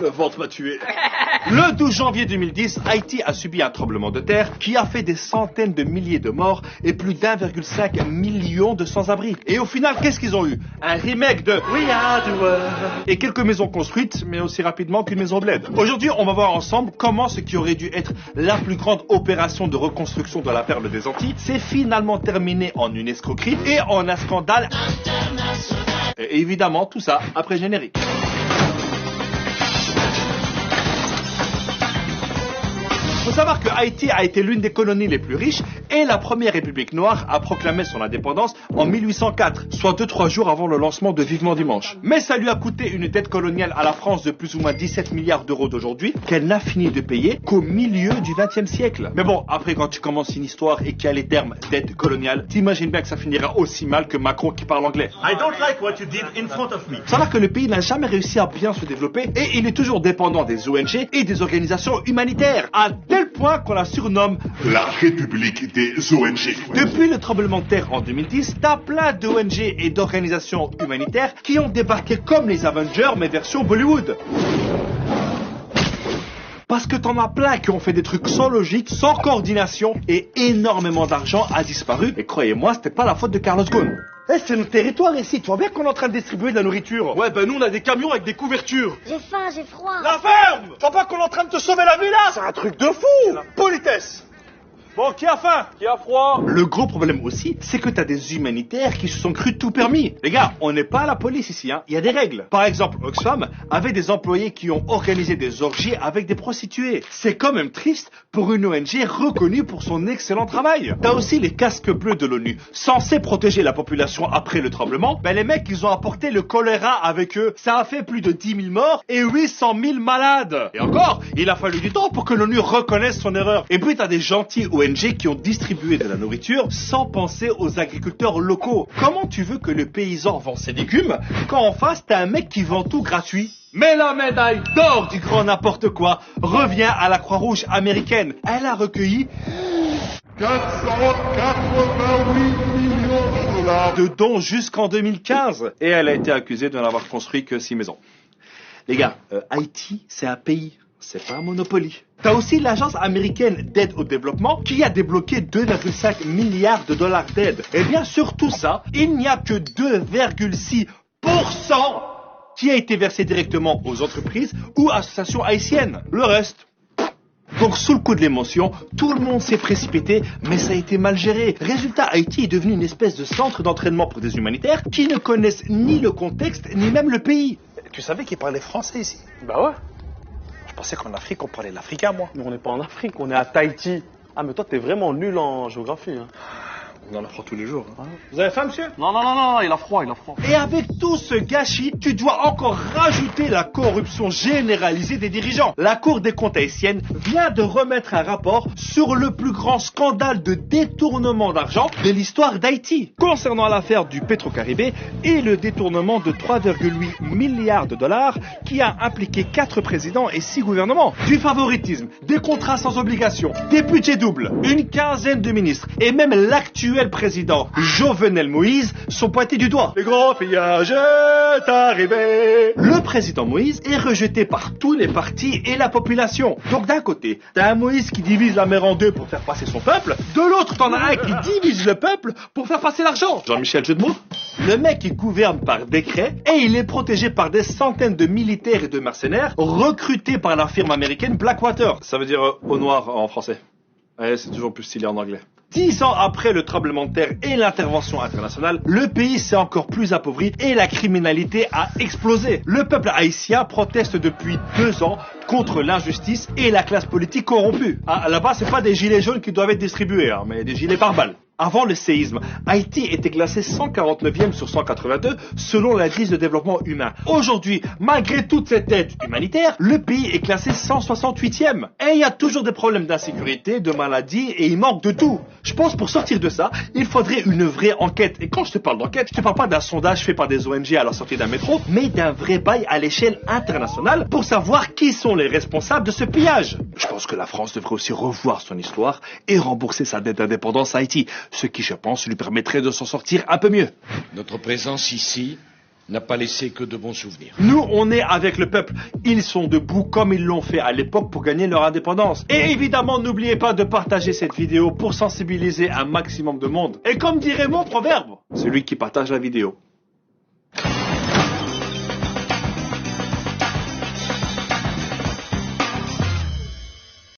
Le ventre m'a tué. Le 12 janvier 2010, Haïti a subi un tremblement de terre qui a fait des centaines de milliers de morts et plus d'1,5 million de sans-abri. Et au final, qu'est-ce qu'ils ont eu? Un remake de We Are the World et quelques maisons construites, mais aussi rapidement qu'une maison bled. Aujourd'hui, on va voir ensemble comment ce qui aurait dû être la plus grande opération de reconstruction de la perle des Antilles s'est finalement terminé en une escroquerie et en un scandale international. Et évidemment, tout ça après générique. Il faut savoir que Haïti a été l'une des colonies les plus riches et la première république noire a proclamé son indépendance en 1804, soit 2-3 jours avant le lancement de Vivement Dimanche. Mais ça lui a coûté une dette coloniale à la France de plus ou moins 17 milliards d'euros d'aujourd'hui qu'elle n'a fini de payer qu'au milieu du XXe siècle. Mais bon, après quand tu commences une histoire et qu'il y a les termes dette coloniale, t'imagines bien que ça finira aussi mal que Macron qui parle anglais. I don't like what you did in front of me. Faut savoir que le pays n'a jamais réussi à bien se développer et il est toujours dépendant des ONG et des organisations humanitaires. À tel point qu'on la surnomme la République des ONG. Depuis le tremblement de terre en 2010, t'as plein d'ONG et d'organisations humanitaires qui ont débarqué comme les Avengers, mais version Bollywood. Parce que t'en as plein qui ont fait des trucs sans logique, sans coordination, et énormément d'argent a disparu. Et croyez-moi, c'était pas la faute de Carlos Ghosn. Eh, c'est notre territoire ici, tu vois bien qu'on est en train de distribuer de la nourriture. Ouais, ben nous on a des camions avec des couvertures. J'ai faim, j'ai froid. La ferme! Tu vois pas qu'on est en train de te sauver la vie là? C'est un truc de fou! La politesse! Bon, qui a faim? Qui a froid? Le gros problème aussi, c'est que t'as des humanitaires qui se sont crus tout permis. Les gars, on n'est pas à la police ici, hein. Il y a des règles. Par exemple, Oxfam avait des employés qui ont organisé des orgies avec des prostituées. C'est quand même triste pour une ONG reconnue pour son excellent travail. T'as aussi les casques bleus de l'ONU, censés protéger la population après le tremblement. Ben les mecs, ils ont apporté le choléra avec eux. Ça a fait plus de 10 000 morts et 800 000 malades. Et encore, il a fallu du temps pour que l'ONU reconnaisse son erreur. Et puis t'as des gentils ONG qui ont distribué de la nourriture sans penser aux agriculteurs locaux. Comment tu veux que le paysan vend ses légumes quand en face t'as un mec qui vend tout gratuit? Mais la médaille d'or du grand n'importe quoi revient à la Croix-Rouge américaine. Elle a recueilli 488 millions de dollars de dons jusqu'en 2015. Et elle a été accusée de n'avoir construit que 6 maisons. Les gars, Haïti, c'est un pays. C'est pas un Monopoly. T'as aussi l'agence américaine d'aide au développement qui a débloqué 2,5 milliards de dollars d'aide. Et bien sur tout ça, il n'y a que 2,6% qui a été versé directement aux entreprises ou associations haïtiennes. Le reste... Donc sous le coup de l'émotion, tout le monde s'est précipité, mais ça a été mal géré. Résultat, Haïti est devenu une espèce de centre d'entraînement pour des humanitaires qui ne connaissent ni le contexte, ni même le pays. Tu savais qu'ils parlaient français ici? Bah ouais. Je pensais qu'en Afrique, on parlait l'africain, moi. Mais on n'est pas en Afrique, on est à Tahiti. Ah, mais toi, t'es vraiment nul en géographie. Hein. On en apprend tous les jours. Hein. Vous avez faim, monsieur? Non, il a froid. Et avec tout ce gâchis, tu dois encore rajouter la corruption généralisée des dirigeants. La Cour des comptes haïtienne vient de remettre un rapport sur le plus grand scandale de détournement d'argent de l'histoire d'Haïti, concernant l'affaire du Petro-Caribé et le détournement de 3,8 milliards de dollars qui a impliqué 4 présidents et 6 gouvernements. Du favoritisme, des contrats sans obligation, des budgets doubles, une quinzaine de ministres et même l'actuel président Jovenel Moïse sont pointés du doigt. Les grands pillages est arrivé. Le président Moïse est rejeté par tous les partis et la population. Donc d'un côté, t'as un Moïse qui divise la mer en deux pour faire passer son peuple. De l'autre, t'en as un qui divise le peuple pour faire passer l'argent. Jean-Michel, jeu de mots. Le mec, il gouverne par décret et il est protégé par des centaines de militaires et de mercenaires recrutés par la firme américaine Blackwater. Ça veut dire au noir en français. Ouais, c'est toujours plus stylé en anglais. 10 ans après le tremblement de terre et l'intervention internationale, le pays s'est encore plus appauvri et la criminalité a explosé. Le peuple haïtien proteste depuis 2 ans contre l'injustice et la classe politique corrompue. Ah, là-bas, c'est pas des gilets jaunes qui doivent être distribués, hein, mais des gilets pare-balles. Avant le séisme, Haïti était classé 149e sur 182 selon l'indice de développement humain. Aujourd'hui, malgré toute cette aide humanitaire, le pays est classé 168e. Et il y a toujours des problèmes d'insécurité, de maladies et il manque de tout. Je pense pour sortir de ça, il faudrait une vraie enquête. Et quand je te parle d'enquête, je te parle pas d'un sondage fait par des ONG à la sortie d'un métro, mais d'un vrai bail à l'échelle internationale pour savoir qui sont les responsables de ce pillage. Je pense que la France devrait aussi revoir son histoire et rembourser sa dette d'indépendance à Haïti. ce qui, je pense, lui permettrait de s'en sortir un peu mieux. Notre présence ici n'a pas laissé que de bons souvenirs. Nous, on est avec le peuple. Ils sont debout comme ils l'ont fait à l'époque pour gagner leur indépendance. Et évidemment, n'oubliez pas de partager cette vidéo pour sensibiliser un maximum de monde. Et comme dirait mon proverbe, celui qui partage la vidéo